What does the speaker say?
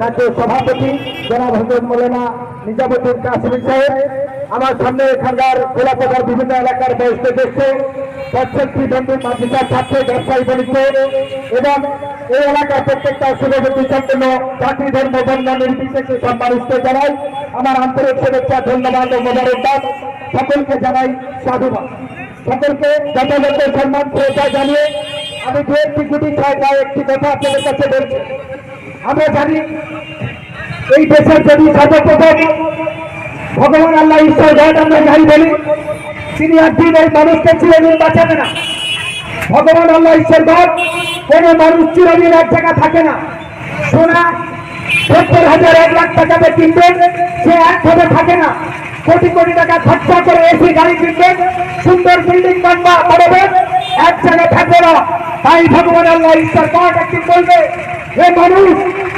রাজ্য সভাপতি জনাব হজরত মৌলানা নিজামুদ্দিন কাসিমি সাহেব, আমার সামনে এখানকার গোলাপোদার বিভিন্ন এলাকার বয়স্ক দেখছে, প্রত্যেকটি বন্ধু মাদ্রাসার ছাত্র, ব্যবসায়ী বাণিজ্য এবং এই এলাকার প্রত্যেকটা শুভবুদ্ধি সম্পন্ন জাতি ধর্ম বর্ণ নির্বিশেষে সম্মানিত জানাই আমার আন্তরিক শুভেচ্ছা, ধন্যবাদ ও মোবারকবাদ। সকলকে জানাই সাধুবাদ। সকলকে যথাযথ সম্মান শ্রদ্ধা জানিয়ে আমি দু একটি গুটি ছয়টা একটি কথা আপনাদের কাছে বলছি। আমরা জানি এই দেশের যদি সর্বপ্রথম ভগবান আল্লাহ ঈশ্বর গড আমরা যাই বলি, তিনি একদিন এই মানুষকে চিরদিন বাঁচাবে না। ভগবান আল্লাহ ঈশ্বর গড কোন মানুষ চিরদিন এক জায়গা থাকে না। সোনা 70,000 1 লাখ টাকাতে কিনবেন, সে একভাবে থাকে না। কোটি কোটি টাকা খরচা করে এসি গাড়ি কিনবেন, সুন্দর বিল্ডিং বানাবেন, এক জায়গায় থাকবে না। তাই ভগবান আল্লাহ ঈশ্বর গড একদিন বলবে, হে মানুষ